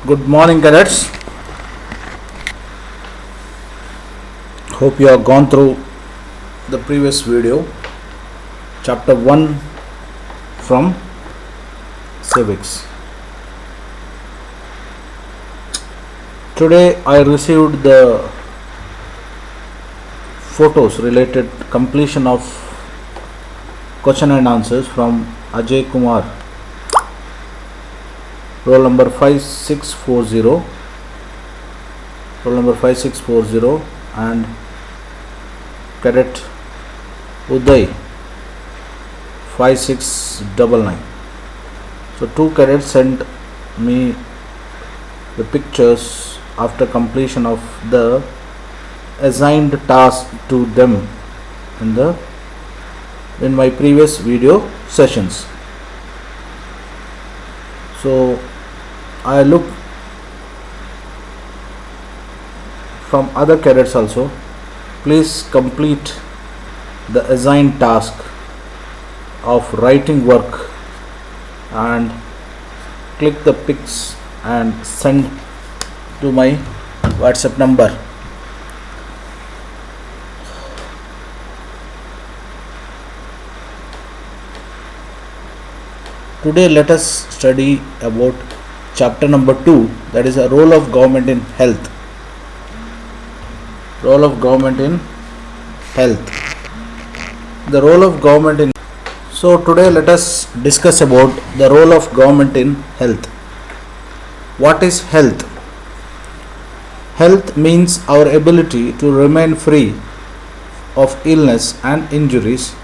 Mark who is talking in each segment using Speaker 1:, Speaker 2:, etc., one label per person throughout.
Speaker 1: Good morning, cadets. Hope you have gone through the previous video, chapter 1 from civics. Today I received the photos related completion of question and answers from Ajay Kumar, roll number 5640, and cadet Uday 5699. So two cadets sent me the pictures after completion of the assigned task to them in my previous video sessions. So I look from other cadets also. Please complete the assigned task of writing work and click the pics and send to my WhatsApp number. Today let us study about chapter number 2, that is a role of government in health. Role of government in health. The role of government in. So today let us discuss about the role of government in health. What is health? Health means our ability to remain free of illness and injuries.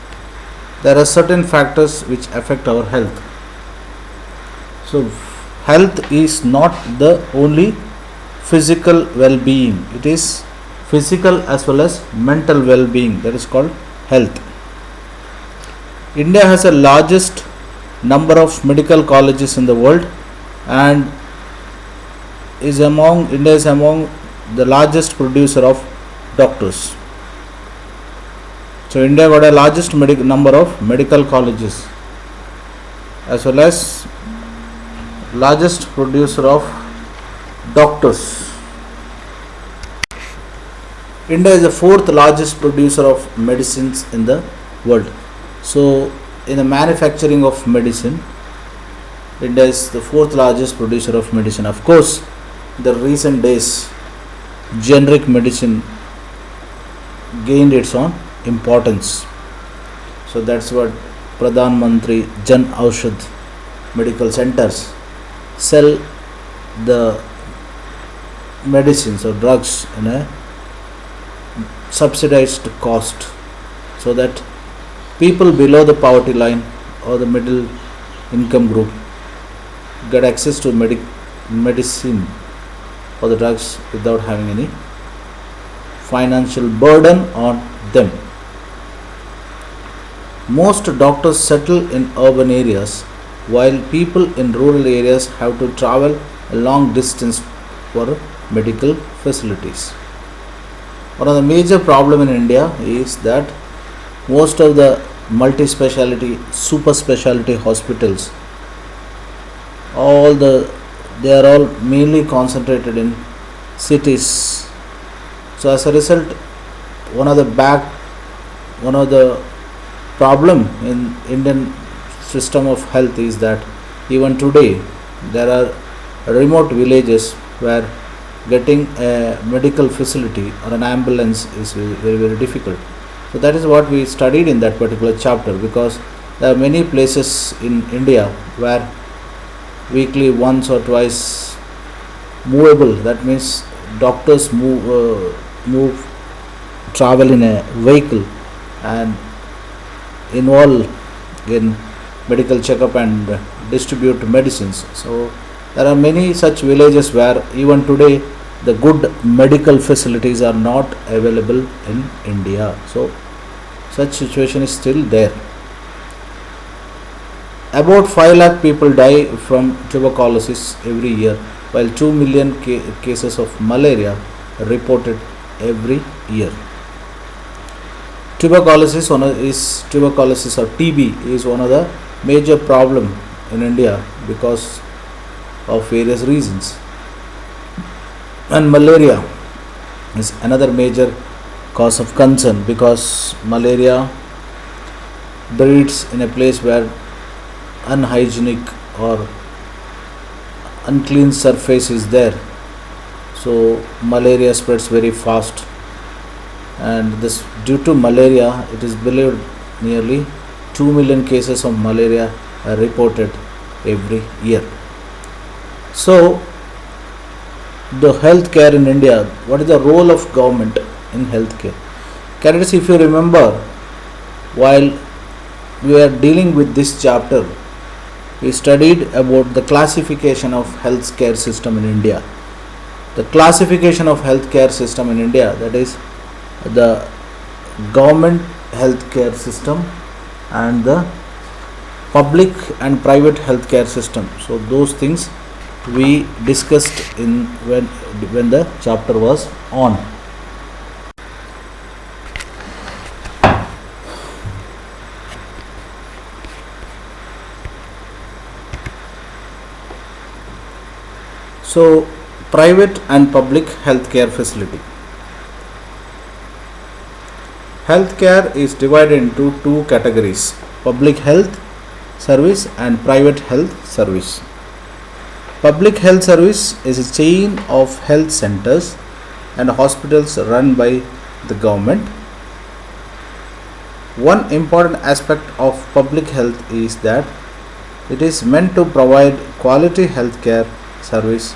Speaker 1: There are certain factors which affect our health. So health is not the only physical well-being. It is physical as well as mental well-being. That is called health. India has the largest number of medical colleges in the world, and India is among the largest producer of doctors. So India got a largest number of medical colleges as well as largest producer of doctors. India is the fourth largest producer of medicines in the world. So in the manufacturing of medicine, India is the fourth largest producer of medicine. Of course, in the recent days, generic medicine gained its own importance. So that's what Pradhan Mantri Jan Aushadh medical centers sell the medicines or drugs in a subsidized cost, so that people below the poverty line or the middle income group get access to medicine or the drugs without having any financial burden on them. Most doctors settle in urban areas, while people in rural areas have to travel a long distance for medical facilities. One of the major problems in India is that most of the multi-speciality, super speciality hospitals, they are all mainly concentrated in cities. So as a result, one of the problem in Indian system of health is that even today there are remote villages where getting a medical facility or an ambulance is very, very difficult. So that is what we studied in that particular chapter, because there are many places in India where weekly once or twice movable, that means doctors travel in a vehicle and involve in medical checkup and distribute medicines. So there are many such villages where even today the good medical facilities are not available in India. So such situation is still there. About 5 lakh people die from tuberculosis every year, while 2 million cases of malaria are reported every year. Tuberculosis or TB is one of the major problem in India because of various reasons. And malaria is another major cause of concern, because malaria breeds in a place where unhygienic or unclean surface is there. So malaria spreads very fast, and this due to malaria, it is believed nearly 2 million cases of malaria are reported every year. So the healthcare in India, what is the role of government in healthcare? Cadets, if you remember, while we are dealing with this chapter, we studied about the classification of healthcare system in India. The classification of healthcare system in India, that is the government healthcare system and the public and private healthcare system. So those things we discussed in when the chapter was on. So private and public healthcare facility. Healthcare is divided into two categories: public health service and private health service. Public health service is a chain of health centers and hospitals run by the government. One important aspect of public health is that it is meant to provide quality healthcare service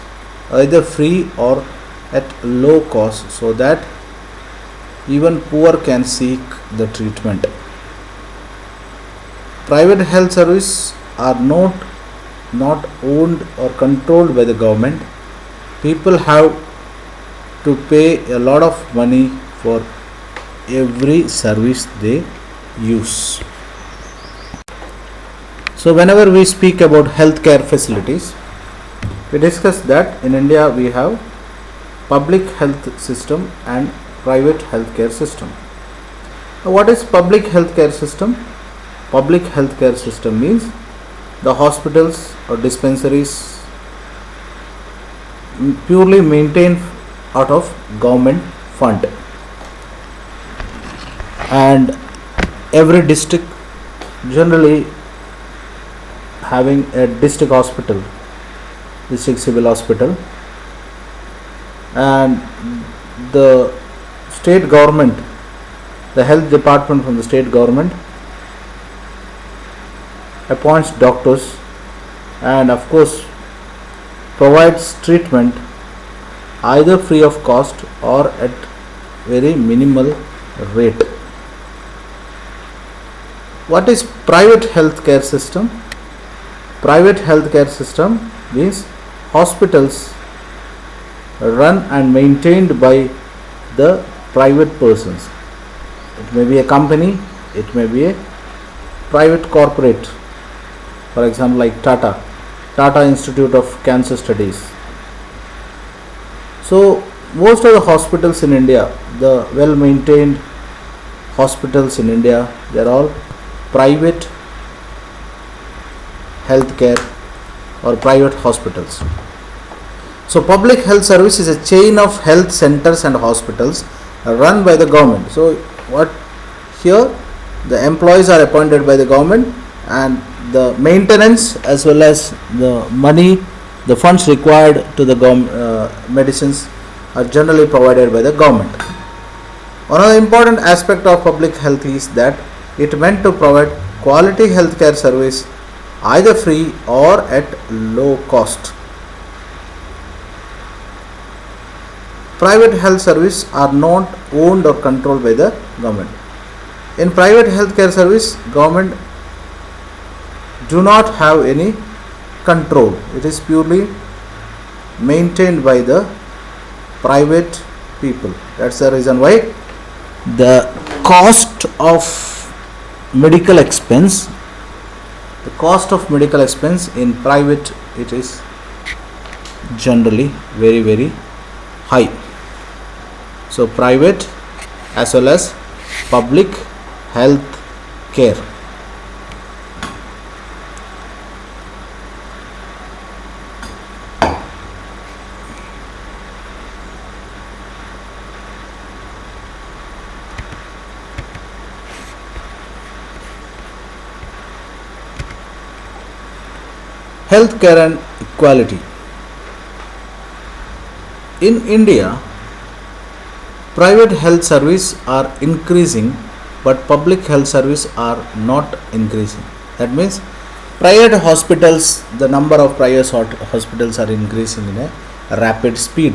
Speaker 1: either free or at low cost, so that even poor can seek the treatment. Private health services are not owned or controlled by the government. People have to pay a lot of money for every service they use. So whenever we speak about healthcare facilities, we discuss that in India we have public health system and private healthcare system. Now, what is public healthcare system? Public healthcare system means the hospitals or dispensaries purely maintained out of government fund, and every district generally having a district hospital, district civil hospital, and the state government, the health department from the state government appoints doctors and of course provides treatment either free of cost or at very minimal rate. What is private healthcare system? Private healthcare system means hospitals run and maintained by the private persons. It may be a company, it may be a private corporate, for example like Tata Institute of Cancer Studies. So most of the hospitals in India, the well maintained hospitals in India, they are all private healthcare or private hospitals. So public health service is a chain of health centers and hospitals run by the government. So what here, the employees are appointed by the government, and the maintenance as well as the money, the funds required to the medicines are generally provided by the government. Another important aspect of public health is that it meant to provide quality healthcare service either free or at low cost. Private health service are not owned or controlled by the government. In private healthcare service, government do not have any control. It is purely maintained by the private people. That's the reason why the cost of medical expense in private, it is generally very, very high. So private as well as public health care. Healthcare and equality. In India, private health service are increasing, but public health service are not increasing. That means private hospitals, the number of private hospitals are increasing in a rapid speed,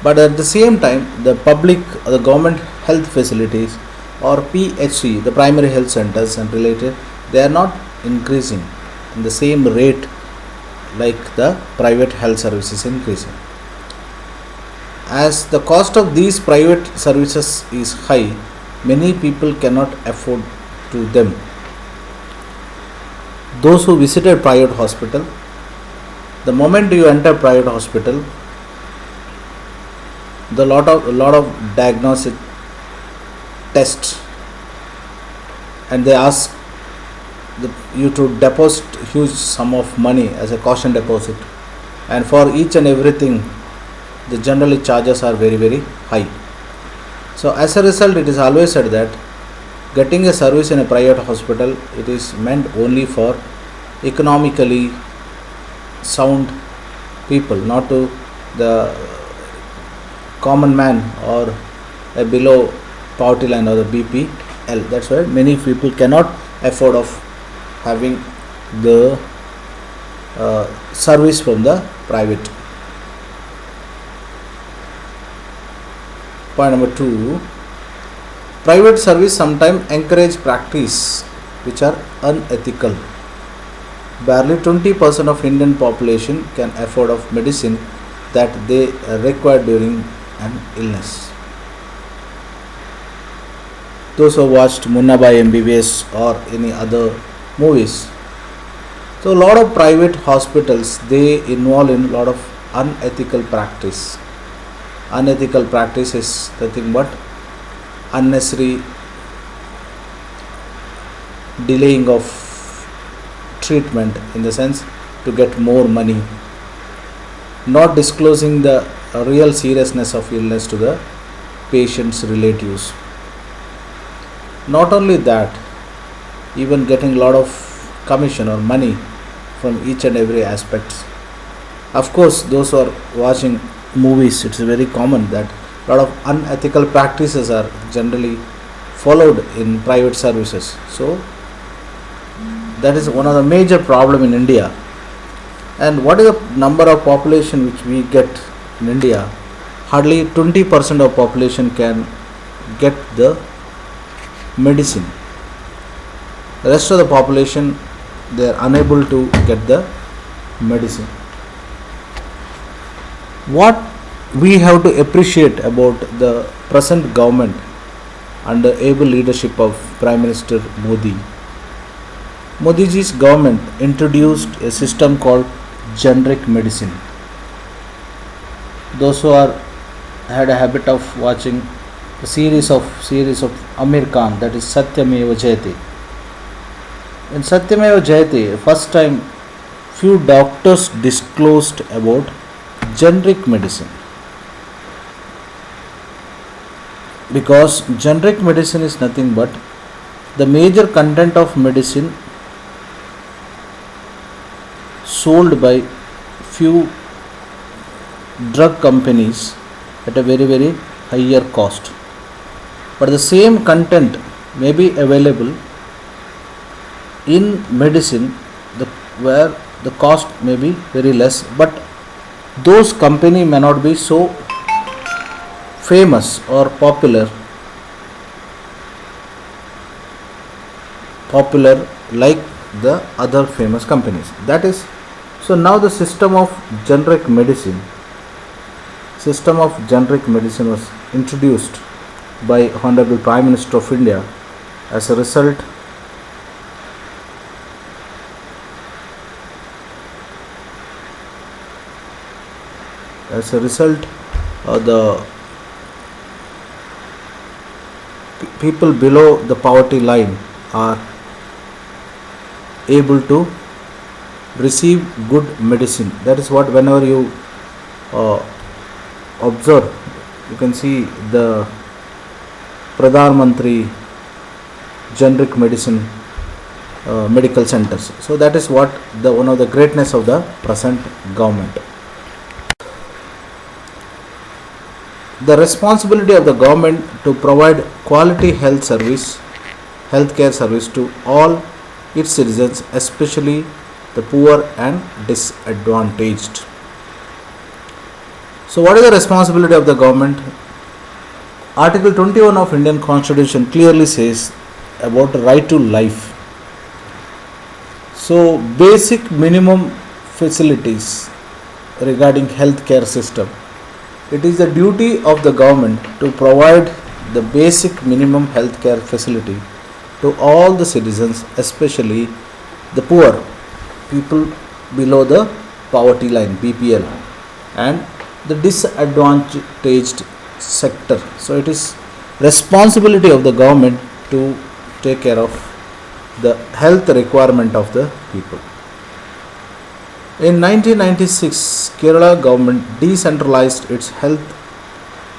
Speaker 1: but at the same time the public, the government health facilities or PHC, the primary health centers and related, they are not increasing in the same rate like the private health services increasing. As the cost of these private services is high, many people cannot afford to them. Those who visited private hospital, the moment you enter private hospital, the lot of diagnostic tests, and they ask you to deposit huge sum of money as a caution deposit, and for each and everything the generally charges are very very high. So as a result, it is always said that getting a service in a private hospital, it is meant only for economically sound people, not to the common man or a below poverty line or the BPL. That's why many people cannot afford of having the service from the private. Point number 2, private service sometimes encourage practice which are unethical. Barely 20% of Indian population can afford of medicine that they require during an illness. Those who watched Munna Bhai MBBS or any other movies, so a lot of private hospitals, they involve in a lot of unethical practice. Unethical practice is nothing but unnecessary delaying of treatment, in the sense to get more money, not disclosing the real seriousness of illness to the patient's relatives. Not only that, even getting a lot of commission or money from each and every aspect. Of course, those who are watching movies, it's very common that a lot of unethical practices are generally followed in private services. So that is one of the major problem in India. And what is the number of population which we get in India? Hardly 20% of population can get the medicine. The rest of the population, they are unable to get the medicine. What we have to appreciate about the present government under able leadership of Prime Minister Modi. Modiji's government introduced a system called generic medicine. Those who had a habit of watching a series of Amir Khan, that is Satyameva Jayate. In Satyameva Jayate, first time few doctors disclosed about generic medicine, because generic medicine is nothing but the major content of medicine sold by few drug companies at a very very higher cost, but the same content may be available in medicine where the cost may be very less, but those company may not be so famous or popular like the other famous companies. That is, so now the system of generic medicine was introduced by Honorable Prime Minister of India. As a result, the people below the poverty line are able to receive good medicine. That is what, whenever you observe, you can see the Pradhan Mantri generic medicine medical centers. So that is what the one of the greatness of the present government. The responsibility of the government to provide quality healthcare service to all its citizens, especially the poor and disadvantaged. So what is the responsibility of the government? Article 21 of Indian Constitution clearly says about the right to life. So basic minimum facilities regarding healthcare system. It is the duty of the government to provide the basic minimum healthcare facility to all the citizens, especially the poor people below the poverty line (BPL) and the disadvantaged sector. So it is responsibility of the government to take care of the health requirement of the people. In 1996, Kerala government decentralized its health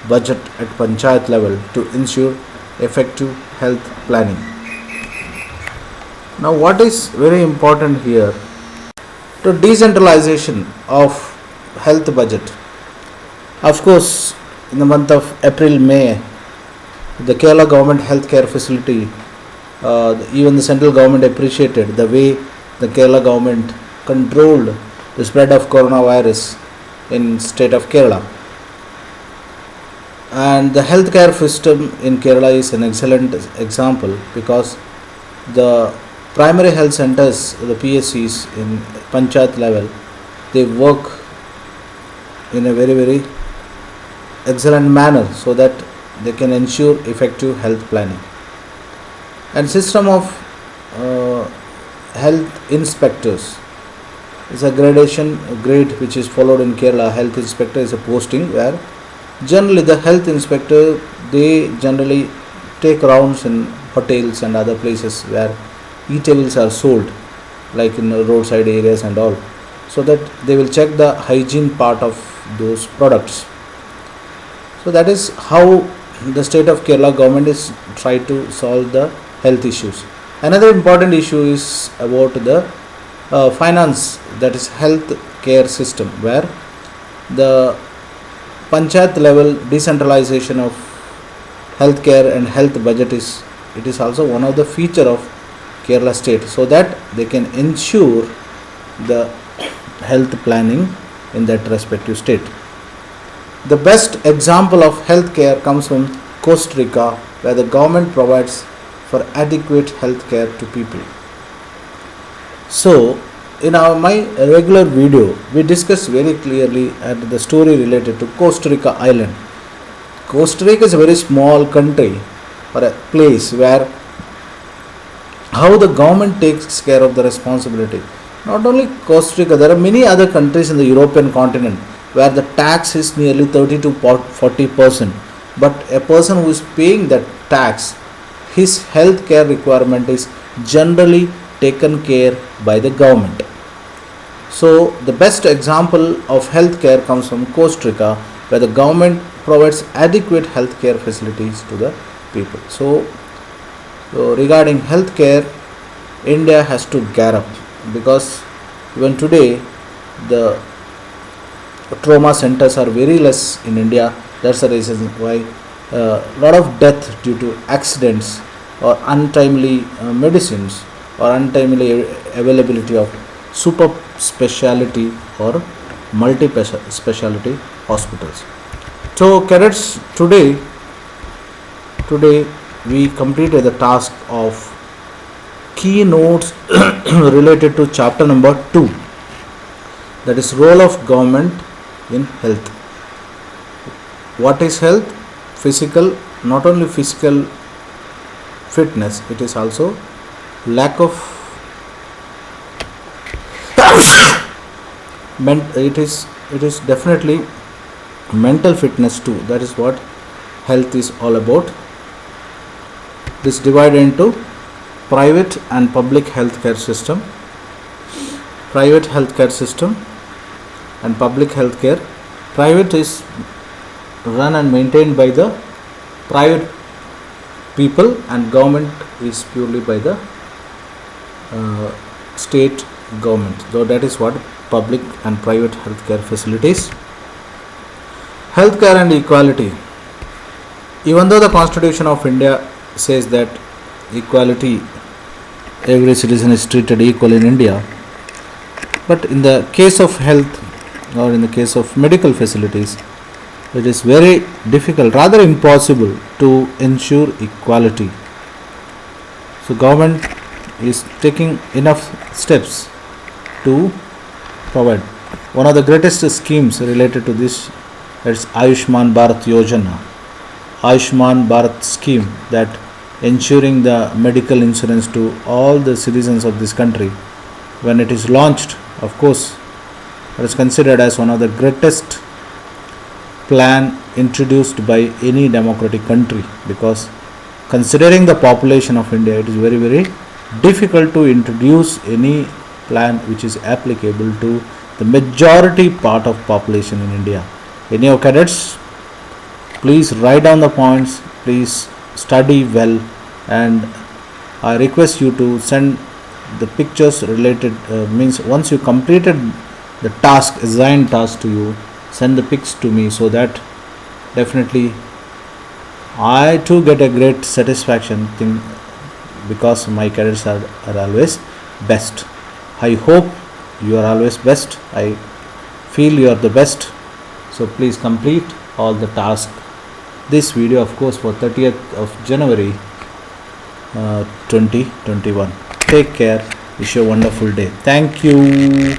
Speaker 1: budget at panchayat level to ensure effective health planning. Now what is very important here? To decentralization of health budget. Of course, in the month of April, May, the Kerala government healthcare facility, even the central government appreciated the way the Kerala government controlled the spread of coronavirus in state of Kerala. And the healthcare system in Kerala is an excellent example because the primary health centers, the PSCs in panchayat level, they work in a very, very excellent manner so that they can ensure effective health planning. And system of health inspectors is a grade which is followed in Kerala. Health inspector is a posting where generally the health inspector, they generally take rounds in hotels and other places where eatables are sold, like in roadside areas and all, so that they will check the hygiene part of those products. So that is how the state of Kerala government is trying to solve the health issues. Another important issue is about the finance, that is health care system, where the panchayat level decentralization of healthcare and health budget is also one of the feature of Kerala state, so that they can ensure the health planning in that respective state. The best example of healthcare comes from Costa Rica, where the government provides for adequate health care to people. So, in my regular video, we discussed very clearly at the story related to Costa Rica island. Costa Rica is a very small country or a place where how the government takes care of the responsibility. Not only Costa Rica, there are many other countries in the European continent where the tax is nearly 30 to 40%. But a person who is paying that tax, his health care requirement is generally taken care by the government. So the best example of healthcare comes from Costa Rica, where the government provides adequate healthcare facilities to the people. So regarding healthcare, India has to gear up, because even today the trauma centers are very less in India. That's the reason why a lot of death due to accidents or untimely medicines or untimely availability of super speciality or multi speciality hospitals. So cadets, today we completed the task of keynotes related to chapter number 2, that is role of government in health. What is health? Physical, not only physical fitness, it is also lack of it is definitely mental fitness too. That is what health is all about. This divided into private and public healthcare system. Private healthcare system and public healthcare. Private is run and maintained by the private people, and government is purely by the state government. So that is what public and private healthcare facilities. Healthcare and equality. Even though the Constitution of India says that equality, every citizen is treated equal in India, but in the case of health or in the case of medical facilities, it is very difficult, rather impossible to ensure equality. So government is taking enough steps to provide. One of the greatest schemes related to this is Ayushman Bharat Yojana. Ayushman Bharat scheme, that ensuring the medical insurance to all the citizens of this country. When it is launched, of course, it is considered as one of the greatest plan introduced by any democratic country, because considering the population of India, it is very, very difficult to introduce any plan which is applicable to the majority part of population in India. Any of cadets, please write down the points, please study well, and I request you to send the pictures related, means once you completed the task, assigned task to you, send the pics to me, so that definitely I too get a great satisfaction thing, because my cadets are always best. I hope you are always best. I feel you are the best. So please complete all the tasks. This video, of course, for 30th of January 2021. Take care. Wish you a wonderful day. Thank you.